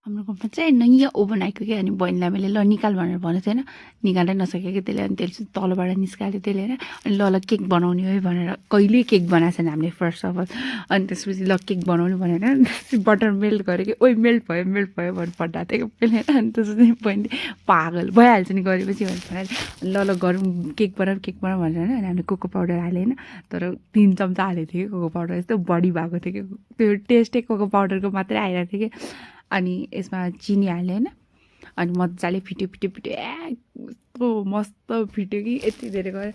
हाम्रो घरमा चाहिँ नयाँ ओभन आएको क्या अनि बहिनीलाई मैले ल निकाल भनेर भनेको थिएन निकाल्दै नसकेँ कि त्यसले अनि त्यसले तलबाट निस्काल्यो त्यसले होइन अनि ल केक बनाउने है भनेर कहिले केक बनाएको छैन हामीले फर्स्ट अफ अल अनि त्यसपछि ल केक बनाउने भनेर बटर मेल्ट गरेँ कि ओइ मेल्ट भयो भनेर पठाएको थियो कि मैले अनि त्यसपछि बहिनीले पागल भइहाल्छ नि गरेपछि भनेर ल गरौँ केक बनाऊ भनेर होइन अनि हामीले कोको पाउडर हाल्यो होइन तर 3 चम्चा हालेको थियो कि कोको पाउडर यस्तो बढी भएको थियो कि त्यो टेस्टै कोको पाउडरको मात्रै आइरहेको थियो कि अनि यसमा चिनी हाल्यो होइन अनि मजाले फिट्यो यस्तो मस्त फिट्यो कि यति धेरै गएर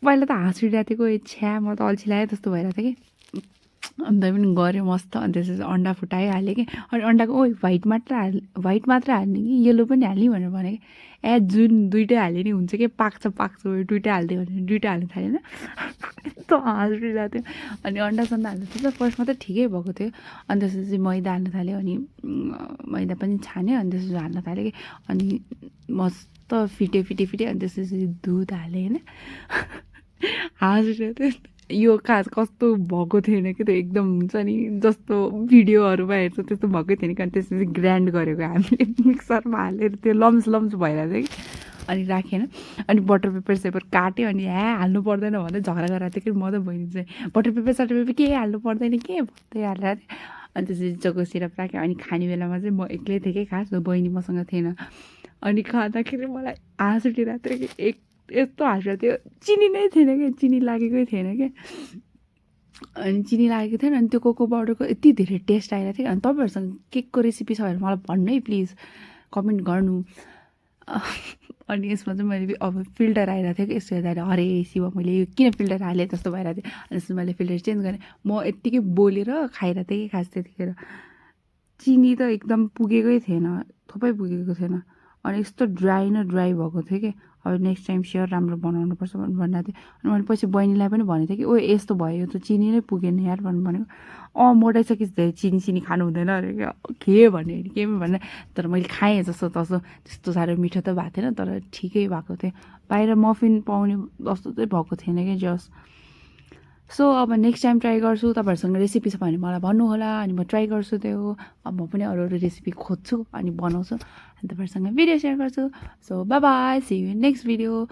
पहिला त हाँस उठिरहेको थियो छ्या म त अल्छी लाग्यो जस्तो भइरहेको थियो कि अन्त पनि गऱ्यो मस्त अनि त्यसपछि अन्डा फुटायो हाल्यो कि अनि अन्डाको ओइ व्हाइट मात्र हाल्ने कि येल्लो पनि हाल्ने भनेर भने कि जुन दुइटै हाल्यो नि हुन्छ कि पाक्छ दुइटै हालिदियो भने दुइटै हाल्नु थाल्यो होइन यस्तो हाँस उठिरहेको थियो अनि अन्डा सन्डा हाल्नु थियो फर्स्टमा त ठिकै भएको थियो अनि त्यसपछि मैदा हाल्नु थाल्यो अनि मैदा पनि छान्यो अनि त्यसपछि हाल्न थाल्यो कि अनि मस्त फिट्यो अनि त्यसपछि दुध हाल्यो होइन हाँस उठिरहेको थियो यो खास कस्तो भएको थिएन कि त्यो एकदम हुन्छ नि जस्तो भिडियोहरूमा हेर्छ त्यस्तो भएकै थिएन कि अनि त्यसपछि ग्राइन्ड गरेको हामीले मिक्सरमा हालेर त्यो लम्स भइरहेको थियो कि अनि राखेन अनि बटर पेपर काट्यो अनि हाल्नु पर्दैन भन्दै झगडा गरेको थियो कि म त बहिनी चाहिँ बटर पेपर के हाल्नु पर्दैन के भन्दै हालेर अनि त्यसपछि चोको सिरप राख्यो अनि खाने बेलामा चाहिँ म एक्लै थिएँ कि खास बहिनी मसँग थिएन अनि खाँदाखेरि मलाई हाँस उठिरहेको थियो कि यस्तो हाँसिरहेको थियो चिनी नै थिएन क्या चिनी लागेकै थिएन क्या अनि चिनी लागेको थिएन अनि त्यो कोको पाउडरको यति धेरै टेस्ट आइरहेको थियो अनि तपाईँहरूसँग केकको रेसिपी छ भने मलाई भन्नु है प्लिज कमेन्ट गर्नु अनि यसमा चाहिँ मैले अब फिल्टर आइरहेको थियो कि यसो हेर्दा अरे शिव मैले यो किन फिल्टर हालेँ जस्तो भइरहेको थियो अनि त्यसमा मैले फिल्टर चेन्ज गरेँ म यत्तिकै बोलेर खाइरहेको थिएँ कि खास त्यतिखेर चिनी त एकदम पुगेकै थिएन थोपै पुगेको थिएन अनि यस्तो ड्राई भएको थियो कि अब नेक्स्ट टाइम स्योर राम्रो बनाउनुपर्छ भनेर भनिरहेको थियो अनि मैले पछि बहिनीलाई पनि भनेको थिएँ कि ओ यस्तो भयो त चिनी नै पुगेन यार भनेको मोटाइसकेपछि चिनी खानु हुँदैन अरे के भने के भने तर मैले खाएँ जस्तो तस्तो त्यस्तो साह्रो मिठो त भएको थिएन तर ठिकै भएको थियो बाहिर मफिन पाउने जस्तो चाहिँ भएको थिएन कि जस सो अब नेक्स्ट टाइम ट्राई गर्छु तपाईँहरूसँग रेसिपी छ भने मलाई भन्नुहोला अनि म ट्राई गर्छु त्यो अब म पनि अरू रेसिपी खोज्छु अनि बनाउँछु अनि तपाईँहरूसँग भिडियो सेयर गर्छु so bye see you in next video